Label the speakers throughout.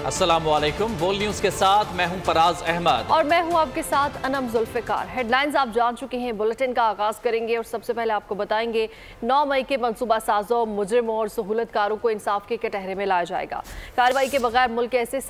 Speaker 1: अस्सलामुअलैकुम। बोल न्यूज के साथ मैं हूं फराज अहमद
Speaker 2: और मैं हूं आपके साथ अनम जुल्फिकार। हेडलाइंस आप जान चुके हैं। बुलेटिन का आगाज करेंगे और सबसे पहले आपको बताएंगे 9 मई के मंसूबा साजों, मुजरिमों और सहूलतकारों को इंसाफ के कटहरे में लाया जाएगा। कार्रवाई के बगैर मुल्क ऐसे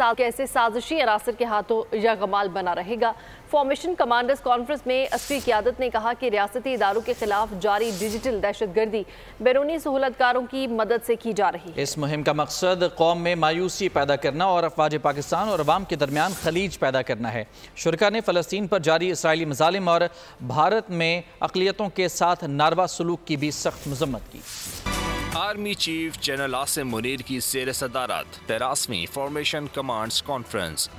Speaker 2: साजिशी अनासर के हाथों यगमाल बना रहेगा। फॉर्मेशन कमांडर्स कॉन्फ्रेंस में असफी क़यादत ने कहा कि रियासती इदारों के खिलाफ जारी डिजिटल दहशतगर्दी बैरूनी सहूलतकारों की मदद से की जा रही है।
Speaker 1: इस मुहिम का मकसद कौम में मायूसी पैदा करना और अफवाज पाकिस्तान और अवाम के दरमियान खलीज पैदा करना है। शुरका ने फ़लस्तीन पर जारी इसराइली मज़ालिम और भारत में अक़लियतों के साथ नारवा सलूक की भी सख्त मज़म्मत की।
Speaker 3: Army chief general Asim Munir की ज़ेर सदारत 13वीं फॉर्मेशन कमांड्स कॉन्फ्रेंस।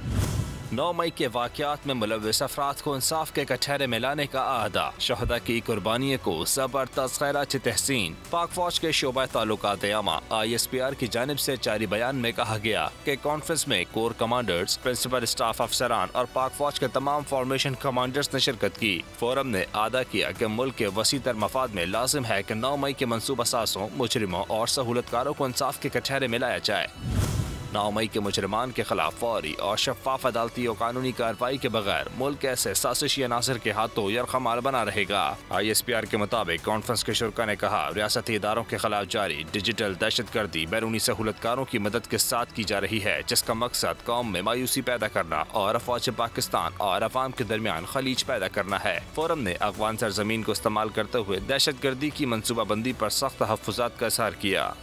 Speaker 3: 9 मई के वाक़यात में मुलव्विस अफराद को इंसाफ के कटहरे में लाने का आदा। शहदा की कुर्बानियों को ज़बरदस्त खैरात तहसीन। पाक फौज के शोबा ताल्लुकात आमा ISPR की जानिब से जारी बयान में कहा गया कि कॉन्फ्रेंस में कोर कमांडर्स, प्रिंसिपल स्टाफ अफसरान और पाक फौज के तमाम फॉर्मेशन कमांडर्स ने शिरकत की। फोरम ने आदा किया कि मुल्क के वसीतर मफाद में लाजिम है कि 9 मई के मनसूबा साजों, मुजरिमों और सहूलतकारों को इंसाफ के कटहरे में लाया जाए। 9 मई के मुजरिमान के खिलाफ फौरी और शफाफ अदालती और कानूनी कार्रवाई के बगैर मुल्क ऐसे साजिशी अनासर के हाथों यरखमाल बना रहेगा। ISPR के मुताबिक कॉन्फ्रेंस के शुरका ने कहा, रियासती इदारों के खिलाफ जारी डिजिटल दहशतगर्दी बैरूनी सहूलतकारों की मदद के साथ की जा रही है, जिसका मकसद कौम में मायूसी पैदा करना और अफवाज पाकिस्तान और अवाम के दरमियान खलीज पैदा करना है। फोरम ने अफगान सरजमीन को इस्तेमाल करते हुए दहशतगर्दी की मनसूबाबंदी पर सख्त तहफ़्फ़ुज़ात का इज़हार किया।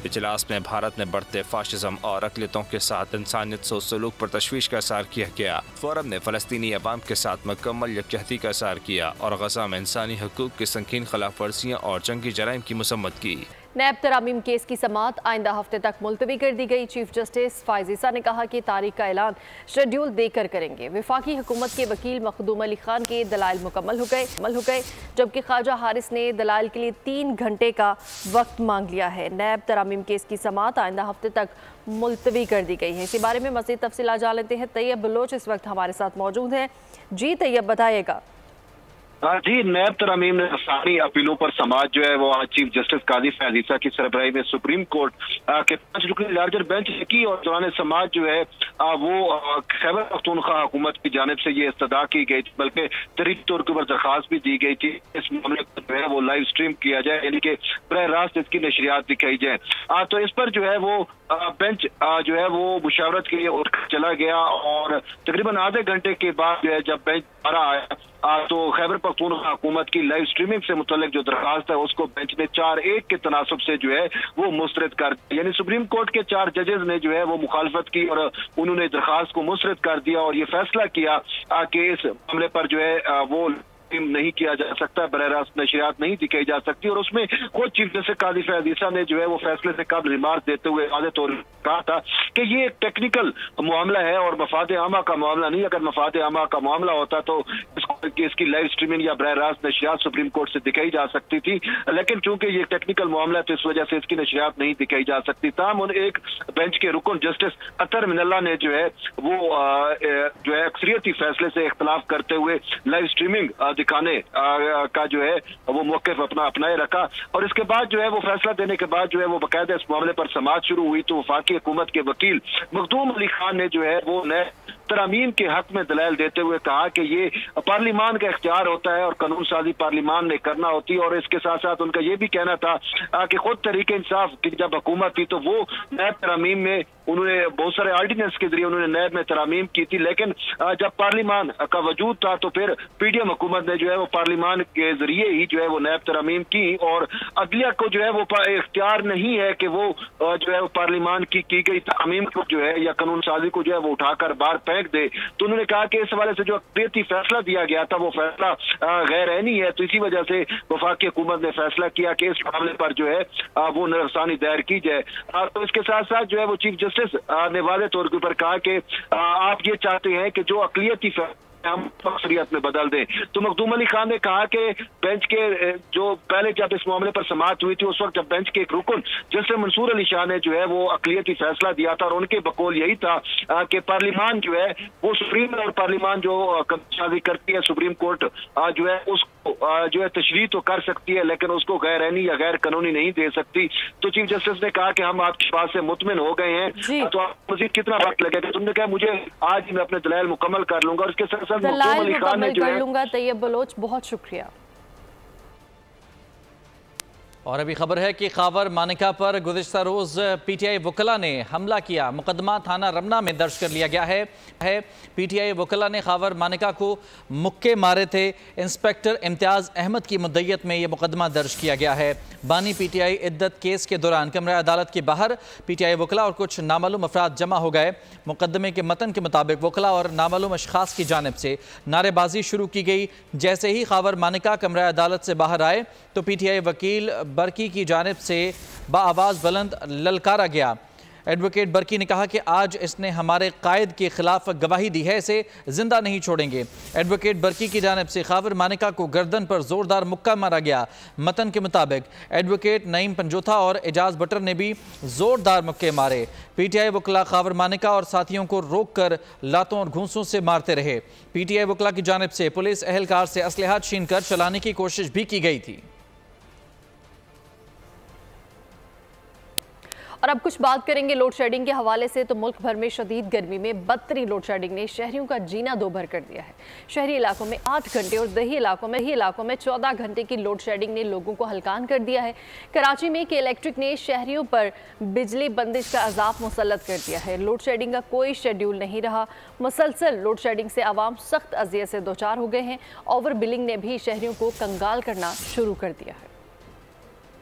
Speaker 3: इजलास में भारत में बढ़ते फाशिज्म और अक़लियतों के साथ इंसानियत से सलूक पर तशवीश का इज़हार किया गया। फोरम ने फ़लस्तीनी अवाम के साथ मुकम्मल यकजहती का इज़हार किया और गज़ा में इंसानी हकूक़ की संगीन खिलाफ वर्जियाँ और जंगी जराइम की मसम्मत की।
Speaker 2: नैब तरामीम केस की समाअत आइंदा हफ्ते तक मुलतवी कर दी गई। चीफ जस्टिस फाइज ईसा ने कहा कि तारीख का ऐलान शेड्यूल देकर करेंगे। वफाकी हुकूमत के वकील मखदूम अली खान के दलाइल मुकम्मल हो गए, जबकि ख्वाजा हारिस ने दलाइल के लिए 3 घंटे का वक्त मांग लिया है। नैब तरामीम केस की समाअत आइंदा हफ्ते तक मुलतवी कर दी गई है। इसी बारे में मज़ीद तफसील जान लेते हैं। तैयब बलोच इस वक्त हमारे साथ मौजूद हैं। जी तैयब, बताइएगा।
Speaker 4: जी, नैब तरामीम ने सारी अपीलों पर समाज जो है वो आज चीफ जस्टिस काजी फैज ईसा की सरबराही में सुप्रीम कोर्ट के 5 रुकनी लार्जर बेंच ने की और दौरान समाज जो है वो खैबर पख्तूनख्वा हुकूमत की जानिब से ये इस्तदा की गई थी, बल्कि तहरीरी तौर के ऊपर दरखास्त भी दी गई थी इस मामले को जो है वो लाइव स्ट्रीम किया जाए, यानी कि बरह रास्त इसकी नशरियात दिखाई जाए। तो इस पर जो है वो बेंच जो है वो मुशावरत के लिए उठ चला गया और तकरीबन आधे घंटे के बाद जो है जब बेंच दोबारा आया तो खैबर पख्तूनख्वा हुकूमत की लाइव स्ट्रीमिंग से मुतल्लिक जो दरखास्त है उसको बेंच ने 4-1 के तनासब से जो है वो मुस्तरद कर दिया। यानी सुप्रीम कोर्ट के 4 जजेस ने जो है वो मुखालफत की और उन्होंने दरखास्त को मुस्तरद कर दिया और ये फैसला किया कि इस मामले पर जो है वो नहीं किया जा सकता, बरह रास्त नशरियात नहीं दिखाई जा सकती। और उसमें खुद चीफ जस्टिस काजी फैज ईसा ने जो है वो फैसले से कबल रिमार्क देते हुए वाज़ेह तौर पर कहा था कि ये एक टेक्निकल मामला है और मफाद आमा का मामला नहीं। अगर मफाद आमा का मामला होता तो इसकी लाइव स्ट्रीमिंग या बरह रास्त नशरियात सुप्रीम कोर्ट से दिखाई जा सकती थी, लेकिन चूंकि ये टेक्निकल मामला है तो इस वजह से इसकी नशरियात नहीं दिखाई जा सकती। ताहम एक बेंच के रुकन जस्टिस अतर मिनल्ला ने जो है वो जो है अक्सरियती फैसले से इख्तलाफ करते हुए लाइव स्ट्रीमिंग दिखाने का जो है वो मौक़िफ़ अपनाए रखा और इसके बाद जो है वो फैसला देने के बाद जो है वो बाकायदा इस मामले पर समाअत शुरू हुई। तो वफाकी हुकूमत के वकील मखदूम अली खान ने जो है वो नए तरामीम के हक में दलाइल देते हुए कहा कि ये पार्लिमान का इख्तियार होता है और कानून साजी पार्लिमान ने करना होती है। और इसके साथ साथ उनका ये भी कहना था कि खुद तहरीक इंसाफ की जब हुकूमत थी तो वो नैब तरामीम में उन्होंने बहुत सारे ऑर्डिनेंस के जरिए उन्होंने नैब में तरामीम की थी, लेकिन जब पार्लिमान का वजूद था तो फिर PDM हुकूमत ने जो है वो पार्लिमान के जरिए ही जो है वो नैब तरामीम की और अदलिया को जो है वो इख्तियार नहीं है कि वो जो है वो पार्लिमान की गई तरामीम को जो है या कानून साजी को जो है वो उठाकर बाहर फेंक दे। तो उन्होंने कहा कि इस हवाले से जो अक्सरियती फैसला दिया गया था वो फैसला गैर ऐनी है, तो इसी वजह से वफाकी हुकूमत ने फैसला किया कि इस मामले पर जो है वो नज़रसानी दायर की जाए। तो इसके साथ साथ जो है वो चीफ जस्टिस ने वाज़ेह तौर के ऊपर कहा कि आप ये चाहते हैं कि जो अक़लियती हम अक्सरियत में बदल दें। तो मखदूम अली खान ने कहा कि बेंच के जो पहले जब इस मामले पर समाअत हुई थी उस वक्त जब बेंच के एक रुकन जस्टिस मंसूर अली शाह ने जो है वो अक़लियती फैसला दिया था और उनके बकौल यही था कि पार्लियामान जो है वो सुप्रीम और पार्लियामान जो शादी करती है सुप्रीम कोर्ट जो है उसको जो है तशरीह तो कर सकती है लेकिन उसको गैर आईनी या गैर कानूनी नहीं दे सकती। तो चीफ जस्टिस ने कहा कि हम आपके पास से मुतमिन हो गए हैं, तो आप मजीद कितना वक्त लगेगा? तुमने कहा मुझे आज ही मैं अपने दलाइल मुकम्मल कर लूंगा और इसके साथ साथ मखदूम अली खान ने जो है
Speaker 2: तैयब बलोच, बहुत शुक्रिया।
Speaker 1: और अभी खबर है कि खावर मानिका पर गुज़िश्ता रोज़ पीटीआई वकला ने हमला किया। मुकदमा थाना रमना में दर्ज कर लिया गया है। पीटीआई वकला ने खावर मानिका को मुक्के मारे थे। इंस्पेक्टर इम्तियाज़ अहमद की मुद्दयत में यह मुकदमा दर्ज किया गया है। बानी पीटीआई इद्दत केस के दौरान कमरा अदालत के बाहर पीटीआई वकला और कुछ नामालूम अफराद जमा हो गए। मुकदमे के मतन के मुताबिक वकला और नामालूम अशखास की जानिब से नारेबाजी शुरू की गई। जैसे ही खावर मानिका कमरा अदालत से बाहर आए तो पीटीआई वकील बरकी की जानिब से बाआवाज़ बुलंद ललकारा गया। एडवोकेट बरकी ने कहा कि आज इसने हमारे कायद के खिलाफ गवाही दी है, इसे जिंदा नहीं छोड़ेंगे। एडवोकेट बरकी की जानिब से खावर मानिका को गर्दन पर जोरदार मुक्का मारा गया। मतन के मुताबिक एडवोकेट नईम पंजोथा और एजाज बटर ने भी जोरदार मुक्के मारे। पीटीआई वकला खावर मानिका और साथियों को रोक कर लातों और घूंसों से मारते रहे। पीटीआई वकला की जानिब से पुलिस एहलकार से असलहा छीन कर चलाने की कोशिश भी की गई थी।
Speaker 2: और अब कुछ बात करेंगे लोड शेडिंग के हवाले से। तो मुल्क भर में शदीद गर्मी में बदतरीन लोड शेडिंग ने शहरियों का जीना दोभर कर दिया है। शहरी इलाकों में 8 घंटे और दही इलाकों में 14 घंटे की लोड शेडिंग ने लोगों को हलकान कर दिया है। कराची में के इलेक्ट्रिक ने शहरियों पर बिजली बंदिश का अजाब मुसल्लत कर दिया है। लोड शेडिंग का कोई शेड्यूल नहीं रहा। मुसलसल लोड शेडिंग से आवाम सख्त अजियत से दो चार हो गए हैं। ओवर बिलिंग ने भी शहरियों को कंगाल करना शुरू कर दिया है।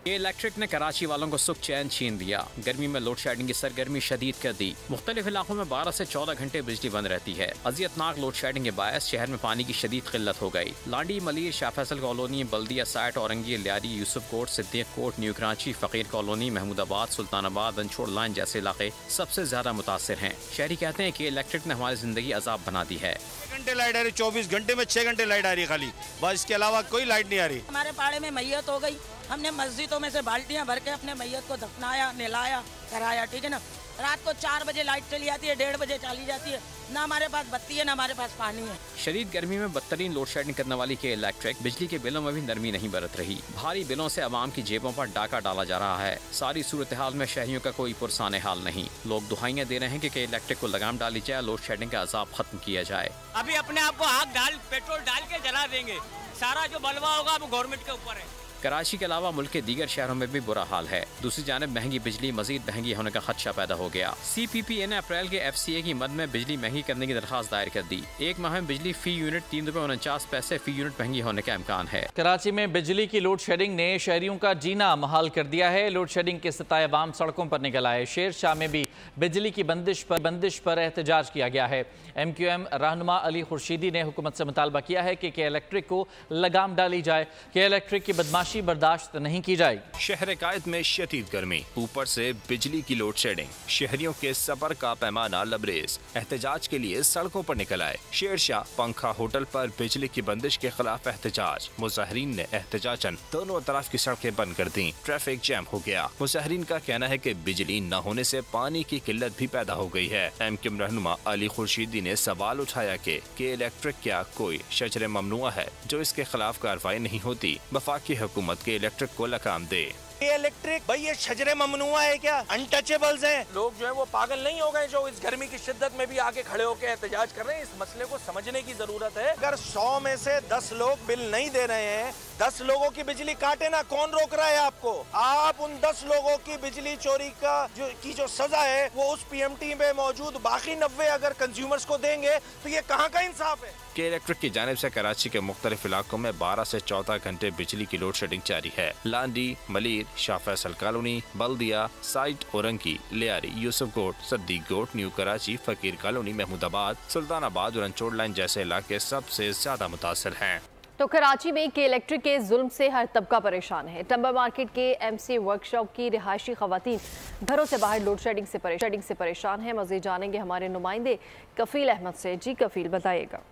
Speaker 5: ये इलेक्ट्रिक ने कराची वालों को सुख चैन छीन दिया। गर्मी में लोड शेडिंग की सरगर्मी शदीद कर दी। मुख्तलिफ इलाकों में 12 से 14 घंटे बिजली बंद रहती है। अजियतनाक लोड शेडिंग के बायस शहर में पानी की शदीद किल्लत हो गई। Landhi, Malir, Shah Faisal colony, Baldia site, Orangi, Lyari, Yusuf Kot, Siddiq Kot, new Karachi, Faqir colony, Mahmudabad, Sultanabad, Anchhor line जैसे इलाके सबसे ज्यादा मुतासिर हैं। शहरी कहते हैं कि इलेक्ट्रिक ने हमारी जिंदगी अजाब बना दी है।
Speaker 6: घंटे लाइट आ रही, 24 घंटे में 6 घंटे लाइट आ रही है खाली, बस इसके अलावा कोई लाइट नहीं आ रही।
Speaker 7: हमारे पाड़े में मैयत हो गई, हमने मस्जिदों में से बाल्टियां भर के अपने मैयत को दफनाया, नहलाया, कराया, ठीक है ना। रात को 4 बजे लाइट चली जाती है, 1:30 बजे चली जाती है। ना हमारे पास बत्ती है, ना हमारे पास पानी है।
Speaker 5: शदीद गर्मी में बदतरीन लोड शेडिंग करने वाली के इलेक्ट्रिक बिजली के बिलों में भी नरमी नहीं बरत रही। भारी बिलों से आवाम की जेबों पर डाका डाला जा रहा है। सारी सूरत हाल में शहरियों का कोई पुरसाने हाल नहीं। लोग दुहाइयां दे रहे हैं कि इलेक्ट्रिक को लगाम डाली जाए, लोड शेडिंग का अजाब खत्म किया जाए।
Speaker 8: अभी अपने आप को आग डाल, पेट्रोल डाल के जला देंगे। सारा जो बलवा होगा वो गवर्नमेंट के ऊपर है।
Speaker 5: कराची के अलावा मुल्क के दीगर शहरों में भी बुरा हाल है। दूसरी जानिब महंगी बिजली मजीद महंगी होने का खदशा पैदा हो गया। CPPA ने अप्रैल के FCA की मद में बिजली महंगी करने की दरखास्त दायर कर दी। एक माह में बिजली फी यूनिट 3 रुपए 49 पैसे फी यूनिट महंगी होने का इम्कान है।
Speaker 1: कराची में बिजली की लोड शेडिंग ने शहरियों का जीना महाल कर दिया है। लोड शेडिंग के सताए अवाम सड़कों पर निकल आए। शेर शाह में भी बिजली की बंदिश पर एहतजाज किया गया है। MQM रहनुमा अली खुर्शीदी ने हुकूमत से मुतालबा किया है कि इलेक्ट्रिक को लगाम डाली जाए। के इलेक्ट्रिक की बदमाशी बर्दाश्त नहीं की जाएगी।
Speaker 3: शहर कायद में शदीद गर्मी, ऊपर से बिजली की लोड शेडिंग, शहरियों के सबर का पैमाना लबरेज। एहतजाज के लिए सड़कों पर निकल आए। शेर शाह पंखा होटल पर बिजली की बंदिश के खिलाफ एहतजाज। मुजाहरीन ने एहतजाजन दोनों तरफ की सड़कें बंद कर दी। ट्रैफिक जैम हो गया। मुजाहरीन का कहना है कि बिजली न होने से पानी की किल्लत भी पैदा हो गई है। MQM रहनुमा अली खुर्शीदी ने सवाल उठाया कि इलेक्ट्रिक क्या कोई शजर ममनुआ है जो इसके खिलाफ कार्रवाई नहीं होती। वफाकी हुकूमत के इलेक्ट्रिक को लगाम दे।
Speaker 6: ये इलेक्ट्रिक भाई ये शजरे ममनुआ है क्या? अनटचेबल्स हैं। लोग जो है वो पागल नहीं हो गए जो इस गर्मी की शिद्दत में भी आगे खड़े होकर एहतजाज कर रहे हैं। इस मसले को समझने की जरूरत है। अगर 100 में से 10 लोग बिल नहीं दे रहे हैं, 10 लोगों की बिजली काटे ना, कौन रोक रहा है आपको? आप उन 10 लोगों की बिजली चोरी की जो सजा है वो उस PMT में मौजूद बाकी 90 अगर कंज्यूमर्स को देंगे तो ये कहाँ का इंसाफ है?
Speaker 3: के इलेक्ट्रिक की जानिब से कराची के मुख्तलिफ इलाकों में 12 से 14 घंटे बिजली की लोड शेडिंग जारी है। Landhi, Malir, Shah Faisal colony, Baldia site, Orangi, Lyari, Yusuf Kot, Siddiq Kot, new Karachi, Faqir colony, Mahmudabad, Sultanabad और अंचोड़ लाइन जैसे इलाके सबसे ज्यादा मुतासिर हैं।
Speaker 2: तो कराची में के इलेक्ट्रिक के जुल्म से हर तबका परेशान है। टंबर मार्केट के MC वर्कशॉप की रिहायशी खवातीन घरों से बाहर लोड शेडिंग से परेशान है। मज़ीद जानेंगे हमारे नुमाइंदे कफील अहमद से। जी कफील, बताइएगा।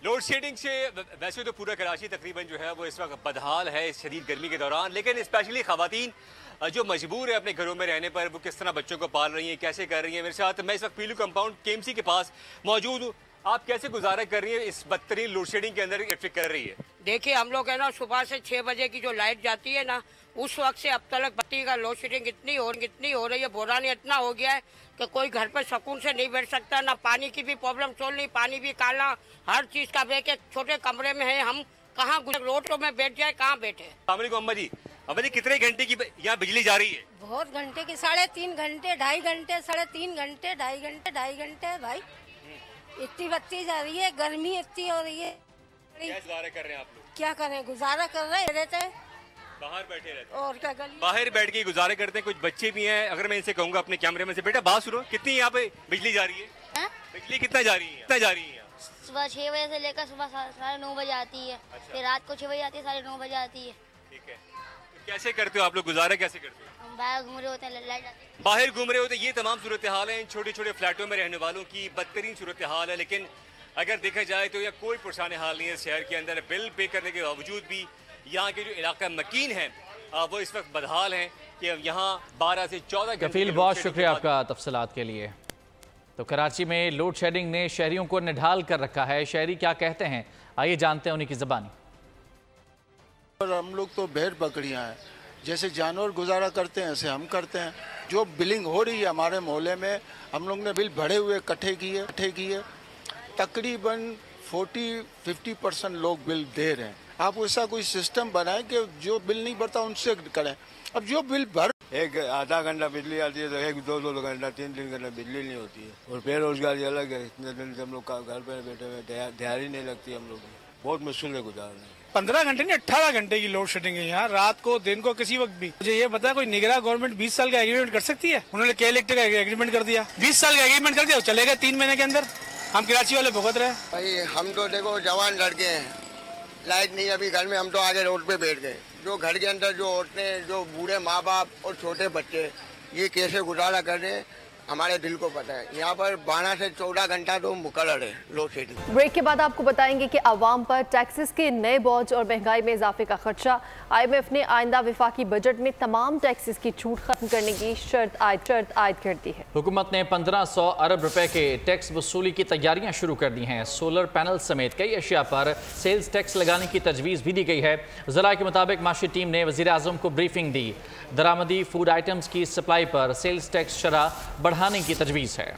Speaker 9: लोड शेडिंग से वैसे तो पूरा कराची तकरीबन जो है वो इस वक्त बदहाल है इस शदीद गर्मी के दौरान, लेकिन स्पेशली ख़वातीन जो मजबूर है अपने घरों में रहने पर, वो किस तरह बच्चों को पाल रही हैं, कैसे कर रही हैं। मेरे साथ मैं इस वक्त पीलू कंपाउंड KMC के पास मौजूद हूँ। आप कैसे गुजारा कर रही हैं इस बदतरीन लोड शेडिंग के अंदर इलेक्ट्रिक कर रही है?
Speaker 10: देखिए, हम लोग है ना सुबह से 6 बजे की जो लाइट जाती है ना, उस वक्त से अब तक बत्ती का लोड शेडिंग इतनी हो रही है, बोरानी इतना हो गया है कि कोई घर पर सुकून से नहीं बैठ सकता। ना पानी की भी प्रॉब्लम सोल नहीं, पानी भी काला, हर चीज का एक छोटे कमरे में है। हम कहाँ रोड में बैठ जाए, कहाँ बैठे।
Speaker 9: अम्मा जी कितने घंटे की यहाँ बिजली जा रही है?
Speaker 11: बहुत घंटे की, 3.5 घंटे, 2.5 घंटे, 3.5 घंटे, 2.5 घंटे भाई, इतनी बत्ती जा रही है, गर्मी इतनी हो रही है।
Speaker 9: क्या गुजारा कर रहे हैं आप लोग?
Speaker 11: क्या करें, गुजारा कर रहे रहते हैं,
Speaker 9: बाहर बैठे रहते हैं।
Speaker 11: और क्या गली
Speaker 9: बाहर बैठ के गुजारे करते हैं। कुछ बच्चे भी हैं, अगर मैं इनसे कहूँगा अपने कैमरे में से, बेटा बात सुनो, कितनी यहाँ पे बिजली जा रही है? बिजली कितना जा रही है?
Speaker 12: सुबह 6 बजे से लेकर सुबह 9:30 बजे आती है। अच्छा। फिर रात को 6 बजे आती है, 9:30 बजे आती है।
Speaker 9: ठीक है, तो कैसे करते हो आप लोग, गुजारा कैसे करते हो?
Speaker 12: हम बाहर घूम रहे होते हैं, लाइट आती है,
Speaker 9: बाहर घूम रहे होते हैं। ये तमाम सूरत हाल है इन छोटे छोटे फ्लैटों में रहने वालों की, बदतरीन सूरत हाल है। लेकिन अगर देखा जाए तो यहाँ कोई परेशानी हाल नहीं है शहर के अंदर। बिल पे करने के बावजूद भी यहाँ के जो इलाका मकीन है वो इस वक्त बदहाल हैं कि यहाँ 12 से 14 घंटे।
Speaker 1: कफील, बहुत शुक्रिया आपका तफसीलात के लिए। तो कराची में लोड शेडिंग ने शहरियों को निढाल कर रखा है। शहरी क्या कहते हैं, आइए जानते हैं उन्हीं की ज़बानी।
Speaker 13: और हम लोग तो भेड़ बकरियां हैं, जैसे जानवर गुजारा करते हैं ऐसे हम करते हैं। जो बिलिंग हो रही है हमारे मोहल्ले में, हम लोग ने बिल भरे हुए इकट्ठे किए, तकरीबन 40-50% लोग बिल दे रहे हैं। आप ऐसा कोई सिस्टम बनाएं कि जो बिल नहीं भरता उनसे करें। अब जो बिल भर,
Speaker 14: एक आधा घंटा बिजली आती है तो 1-2 घंटा 3 घंटा बिजली नहीं होती है। और बेरोजगारी अलग है, इतने दिन से हम लोग घर पे बैठे हुए, दिहाड़ी नहीं लगती हम लोग, बहुत मुश्किल है गुजारना।
Speaker 15: 15 घंटे नहीं 18 घंटे की लोड शेडिंग है यहाँ, रात को दिन को किसी वक्त भी। मुझे ये पता है, कोई निगरान गवर्नमेंट 20 साल का एग्रीमेंट कर सकती है? उन्होंने के इलेक्ट्रिक का एग्रीमेंट कर दिया, 20 साल का एग्रीमेंट कर दिया, चले गए 3 महीने के अंदर। हम कराची वाले भुगत रहे।
Speaker 16: भाई हम तो देखो जवान लड़के हैं, लाइट नहीं अभी घर में, हम तो आगे रोड पे बैठ गए। जो घर के अंदर जो औरतें, जो बूढ़े माँ बाप और छोटे बच्चे, ये कैसे गुजारा कर रहे हैं हमारे दिल को पता है। यहाँ पर 12 से 14 घंटा तो मुकर्रर है लोड शेडिंग।
Speaker 2: ब्रेक के बाद आपको बताएंगे कि अवाम पर टैक्सेस के नए बोझ और महंगाई में इजाफे का खदशा। IMF ने आइंदा विफाकी बजट में तमाम टैक्सेस की छूट खत्म करने की शर्त आयद कर दी है।
Speaker 1: हुकूमत ने 1500 अरब रुपए के टैक्स वसूली की तैयारियां शुरू कर दी हैं। सोलर पैनल समेत कई अशिया पर सेल्स टैक्स लगाने की तजवीज़ भी दी गई है। ज़राए के मुताबिक माशी टीम ने वज़ीर आज़म को ब्रीफिंग दी। दरामदी फूड आइटम्स की सप्लाई पर सेल्स टैक्स शरह बढ़ाने की तजवीज़ है।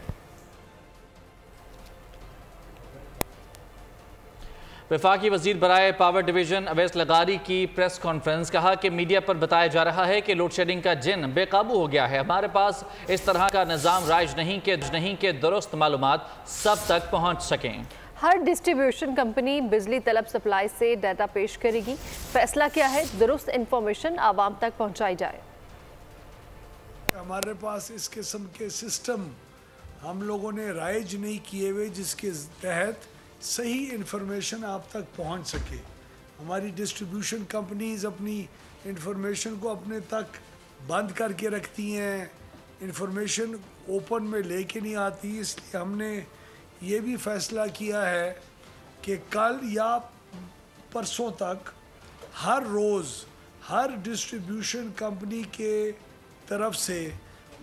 Speaker 1: वफाकी वजीर बराए पावर डिवीजन अवैस लगारी की प्रेस कॉन्फ्रेंस, कहा कि मीडिया पर बताया जा रहा है कि लोड शेडिंग का जिन बेकाबू हो गया है। हमारे पास इस तरह का निज़ाम राइज नहीं कि दुरुस्त मालूमात सब तक पहुँच सकें।
Speaker 2: हर डिस्ट्रीब्यूशन कंपनी बिजली तलब सप्लाई से डाटा पेश करेगी। फैसला क्या है, दुरुस्त इंफॉर्मेशन आवाम तक पहुँचाई जाए।
Speaker 17: हमारे पास इस किस्म के सिस्टम हम लोगों ने राइज नहीं किए हुए जिसके तहत सही इंफॉर्मेशन आप तक पहुंच सके। हमारी डिस्ट्रीब्यूशन कंपनीज अपनी इंफॉर्मेशन को अपने तक बंद करके रखती हैं, इंफॉर्मेशन ओपन में लेके नहीं आती। इसलिए हमने ये भी फैसला किया है कि कल या परसों तक हर रोज़ हर डिस्ट्रीब्यूशन कंपनी के तरफ से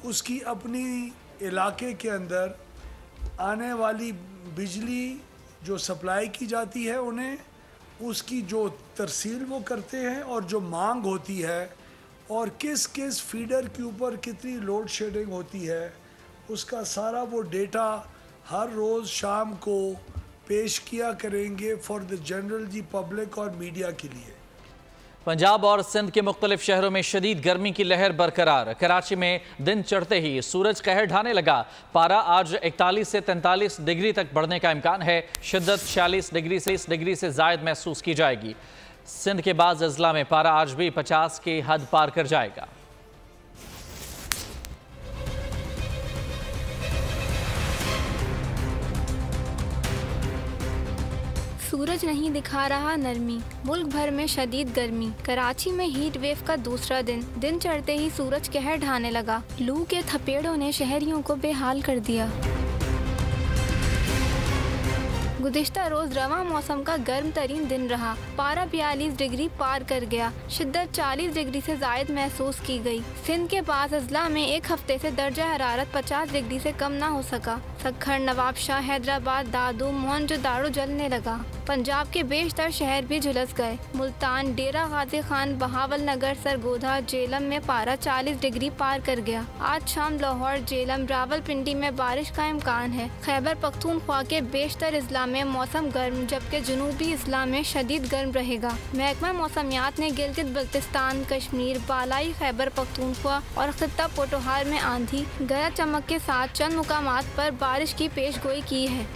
Speaker 17: उसकी अपनी इलाके के अंदर आने वाली बिजली जो सप्लाई की जाती है उन्हें उसकी जो तरसील वो करते हैं और जो मांग होती है और किस किस फीडर के ऊपर कितनी लोड शेडिंग होती है, उसका सारा वो डेटा हर रोज़ शाम को पेश किया करेंगे फॉर द जनरल जी पब्लिक और मीडिया के लिए।
Speaker 1: पंजाब और सिंध के मुख्तलिफ शहरों में शदीद गर्मी की लहर बरकरार। कराची में दिन चढ़ते ही सूरज कहर ढाने लगा। पारा आज 41 से 43 डिग्री तक बढ़ने का इम्कान है। शिद्दत 46 डिग्री से ज़ायद महसूस की जाएगी। सिंध के बाद अजला में पारा आज भी 50 की हद पार कर जाएगा।
Speaker 18: सूरज नहीं दिखा रहा नरमी, मुल्क भर में शदीद गर्मी। कराची में हीट वेव का दूसरा दिन चढ़ते ही सूरज कहर ढाने लगा। लू के थपेड़ों ने शहरियों को बेहाल कर दिया। गुज़िश्ता रोज रवा मौसम का गर्म तरीन दिन रहा। पारा 42 डिग्री पार कर गया। शिद्दत 40 डिग्री से जायद महसूस की गई। सिंध के पास अजला में एक हफ्ते से दर्जा हरारत 50 डिग्री से कम ना हो सका। सक्खर, नवाबशाह, हैदराबाद, दादू, मोहनजोदाड़ो जलने लगा। पंजाब के बेशतर शहर भी झुलस गए। मुल्तान, डेरा गाजी खान, बहावलनगर, सरगोधा, जेलम में पारा 40 डिग्री पार कर गया। आज शाम लाहौर, जेलम, रावलपिंडी में बारिश का इम्कान है। खैबर पख्तूनख्वा के बेशतर अजला में मौसम गर्म, जबकि जनूबी अजला में शदीद गर्म रहेगा। महकमा मौसमियात ने गिलगित बल्तिस्तान, कश्मीर, बालाई खैबर पख्तूनख्वा और खित्ता पोटोहार में आंधी, गरज चमक के साथ चंद मुकामात पर बारिश की पेशगोई की है।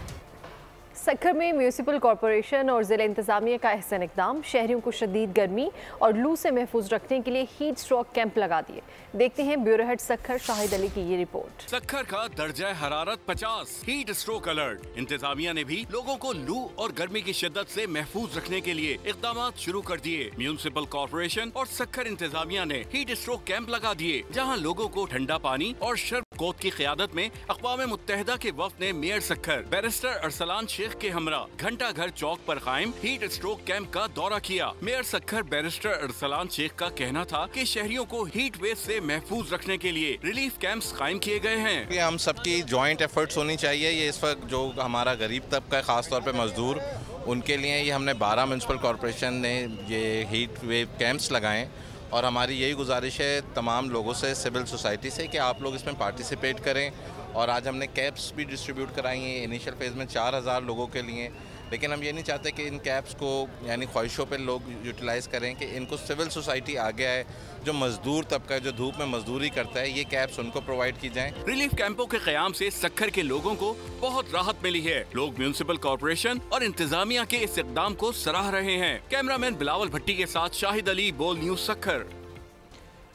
Speaker 2: सक्खर में म्यूनिसिपल कॉरपोरेशन और ज़िला इंतज़ामिया का अहसन इक़दाम, शहरियों को शदीद गर्मी और लू से महफूज रखने के लिए हीट स्ट्रोक कैंप लगा दिए। देखते हैं ब्यूरो हेड सक्खर शाहिद अली की ये रिपोर्ट।
Speaker 19: सक्खर का दर्जा हरारत 50, हीट स्ट्रोक अलर्ट। इंतजामिया ने भी लोगों को लू और गर्मी की शिद्दत से महफूज रखने के लिए इक़दाम शुरू कर दिए। म्यूनिसिपल कॉरपोरेशन और सक्खर इंतजामिया ने हीट स्ट्रोक कैंप लगा दिए, जहाँ लोगों को ठंडा पानी और शर्ब कोत की क़यादत में अक़वाम मुत्तहिदा के वफ़द ने मेयर सक्खर बैरिस्टर अरसलान शेख के हमरा घंटा घर चौक पर कायम हीट स्ट्रोक कैंप का दौरा किया। मेयर सक्खर बैरिस्टर अरसलान शेख का कहना था कि शहरियों को हीट वेव से महफूज रखने के लिए रिलीफ कैंप्स कायम किए गए हैं।
Speaker 20: हम सबकी जॉइंट एफर्ट्स होनी चाहिए। ये इस वक्त जो हमारा गरीब तबका है, खास तौर पे मजदूर, उनके लिए ये हमने 12 म्यूनिसिपल कॉरपोरेशन ने ये हीट वेव कैंप्स लगाए और हमारी यही गुजारिश है तमाम लोगों से, सिविल सोसाइटी से, कि आप लोग इसमें पार्टिसिपेट करें। और आज हमने कैप्स भी डिस्ट्रीब्यूट कराई हैं इनिशियल फेज़ में 4000 लोगों के लिए, लेकिन हम ये नहीं चाहते कि इन कैप्स को यानी ख्वाहिशों पे लोग यूटिलाइज़ करें, कि इनको सिविल सोसाइटी आगे आए, जो मजदूर तबका जो धूप में मजदूरी करता है, ये कैप्स उनको प्रोवाइड की जाएं।
Speaker 19: रिलीफ कैंपों के क़याम से सक्खर के लोगों को बहुत राहत मिली है। लोग म्यूनिसिपल कॉरपोरेशन और इंतजामिया के इस इक़दाम को सराह रहे हैं। कैमरामैन बिलावल भट्टी के साथ शाहिद अली, बोल न्यूज़ सक्खर।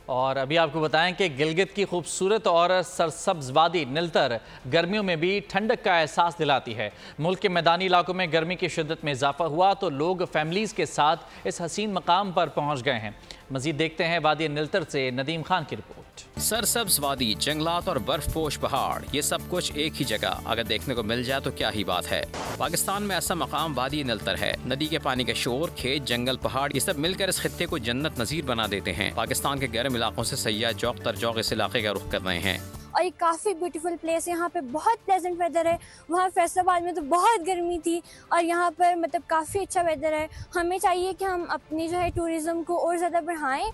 Speaker 1: और अभी आपको बताएं कि गिलगित की खूबसूरत और सरसब्ज वादी निलतर गर्मियों में भी ठंडक का एहसास दिलाती है। मुल्क के मैदानी इलाकों में गर्मी की शिद्दत में इजाफा हुआ तो लोग फैमिलीज़ के साथ इस हसीन मकाम पर पहुंच गए हैं। मजीद देखते हैं वादी निलतर से नदीम खान की रिपोर्ट।
Speaker 5: सरसब्ज वादी, जंगलात और बर्फपोश पहाड़, ये सब कुछ एक ही जगह अगर देखने को मिल जाए तो क्या ही बात है। पाकिस्तान में ऐसा मकाम वादी निलतर है। नदी के पानी का शोर, खेत, जंगल, पहाड़, ये सब मिलकर इस खित्ते को जन्नत नज़ीर बना देते हैं। पाकिस्तान के गर्म इलाकों से सयाह जौक तर जौक इस इलाके का रुख कर रहे हैं।
Speaker 21: और ये काफ़ी ब्यूटीफुल प्लेस है। यहाँ पे बहुत प्लेजेंट वेदर है। वहाँ फैसलाबाद में तो बहुत गर्मी थी और यहाँ पर मतलब काफ़ी अच्छा वेदर है। हमें चाहिए कि हम अपनी जो है टूरिज़्म को और ज़्यादा बढ़ाएं,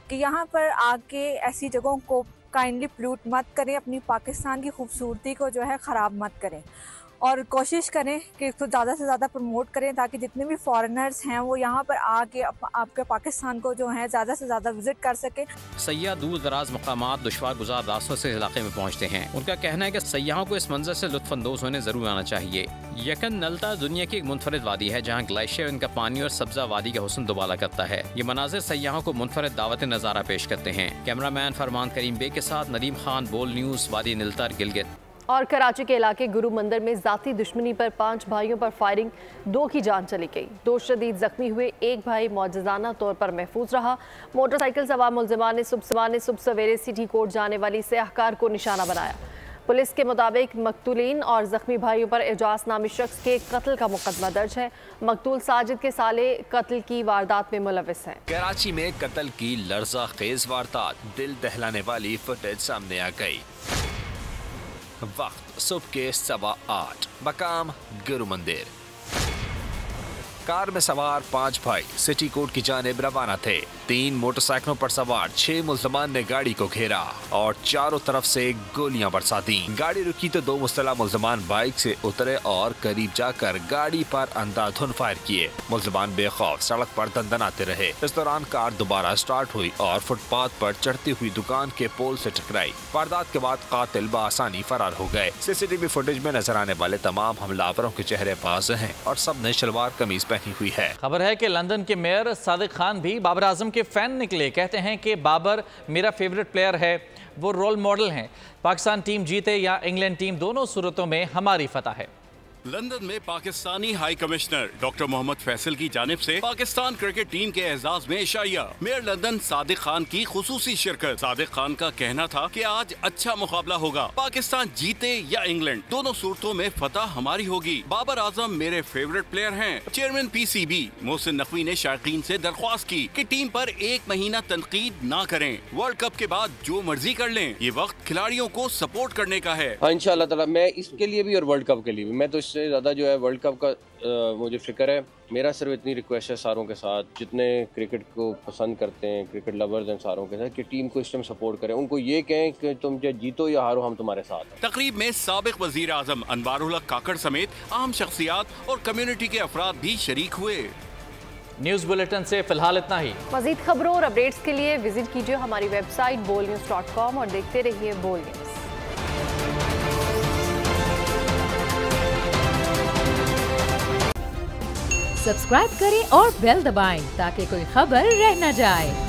Speaker 22: कि यहाँ पर आके ऐसी जगहों को काइंडली पोल्यूट मत करें, अपनी पाकिस्तान की खूबसूरती को जो है ख़राब मत करें और कोशिश करें कि इसको ज़्यादा से ज़्यादा प्रमोट करें, ताकि जितने भी फॉरेनर्स हैं वो यहाँ पर आके आपके पाकिस्तान को जो है ज़्यादा से ज़्यादा विजिट कर सके।
Speaker 5: सयाह दूर दराज मकामात, दुश्वार गुजार रास्तों से इलाके में पहुँचते हैं। उनका कहना है कि सयाहों को इस मंजर से लुत्फानंदोज होने जरूर आना चाहिए। यकन नलता दुनिया की एक मुनफरिद वादी है, जहाँ ग्लेशियर इनका पानी और सब्जा वादी का हुस्न दुबाला करता है। ये मनाजिर सयाहों को मुनफरिद दावत नज़ारा पेश करते हैं। कैमरामैन फरमान करीम बे के साथ नदीम खान, बोल न्यूज़, वादी निलतर, गिलगित।
Speaker 2: और कराची के इलाके गुरु मंदिर में जाती दुश्मनी पर 5 भाइयों पर फायरिंग, 2 की जान चली गई, 2 शदीद जख्मी हुए, 1 भाई मौजज़ाना तौर पर महफूज रहा। मोटरसाइकिल सवार मुलजिमान ने सुबह सवेरे सिटी कोर्ट जाने वाली सयाहकार को निशाना बनाया। पुलिस के मुताबिक मकतूलीन और जख्मी भाइयों पर एजाज नामी शख्स के कत्ल का मुकदमा दर्ज है। मकतूल साजिद के साले कत्ल की वारदात में मुलविस हैं।
Speaker 3: कराची में कत्ल की लर्जा खेज वारदात, दिल दहलाने वाली फुटेज सामने आ गई। वक्त सुबह के 8:15, मकाम गुरु मंदिर। कार में सवार 5 भाई सिटी कोर्ट की जानिब रवाना थे। 3 मोटरसाइकिलों पर सवार 6 मुल्ज़िमान ने गाड़ी को घेरा और चारों तरफ से गोलियां बरसा दी। गाड़ी रुकी तो 2 मुस्तला मुल्ज़िमान बाइक से उतरे और करीब जाकर गाड़ी पर अंधाधुन फायर किए। मुल्ज़िमान बेखौफ सड़क पर दंदनाते रहे। इस दौरान कार दोबारा स्टार्ट हुई और फुटपाथ पर चढ़ती हुई दुकान के पोल से टकराई। वारदात के बाद कातिल बआसानी फरार हो गए। सीसीटीवी फुटेज में नजर आने वाले तमाम हमलावरों के चेहरे वाज़ेह हैं और सब ने शलवार कमीज पहनी हुई है।
Speaker 1: खबर है कि लंदन के मेयर सादिक खान भी बाबर आजम के फैन निकले। कहते हैं कि बाबर मेरा फेवरेट प्लेयर है, वो रोल मॉडल हैं। पाकिस्तान टीम जीते या इंग्लैंड टीम, दोनों सूरतों में हमारी फतह है।
Speaker 19: लंदन में Pakistani high commissioner doctor Mohammad Faisal की जानिब से पाकिस्तान क्रिकेट टीम के एजाज में इशाइया। मेयर लंदन सादिक खान की खुसूसी शिरकत। सादिक खान का कहना था कि आज अच्छा मुकाबला होगा, पाकिस्तान जीते या इंग्लैंड, दोनों सूरतों में फतह हमारी होगी। बाबर आजम मेरे फेवरेट प्लेयर हैं। चेयरमैन PCB मोहसिन नकवी ने शायकीन से दरख्वास्त की कि टीम पर 1 महीना तनकीद ना करें, वर्ल्ड कप के बाद जो मर्जी कर लें, ये वक्त खिलाड़ियों को सपोर्ट करने का है।
Speaker 4: हाँ, इंशाअल्लाह ताला मैं इसके लिए भी और वर्ल्ड कप के लिए भी, मैं तो इससे ज़्यादा जो है वर्ल्ड कप का मुझे फिक्र है। मेरा सिर्फ इतनी रिक्वेस्ट है सारों के साथ, जितने क्रिकेट को पसंद करते हैं, क्रिकेट लवर्स हैं सारों के साथ, कि टीम को इस टाइम सपोर्ट करें। उनको ये कहें कि तुम चाहे जीतो या हारो, हम तुम्हारे साथ हैं।
Speaker 19: तकरीब में साबिक वजीर आजम अनवारुल हक काकड़ समेत अहम शख्सियात और कम्युनिटी के अफराद भी शरीक हुए।
Speaker 1: न्यूज़ बुलेटिन से फिलहाल इतना ही।
Speaker 2: मज़ीद खबरों और अपडेट्स के लिए विजिट कीजिए हमारी वेबसाइट bolnews.com और देखते रहिए बोल न्यूज़।
Speaker 7: सब्सक्राइब करें और बेल दबाएं ताकि कोई खबर रह न जाए।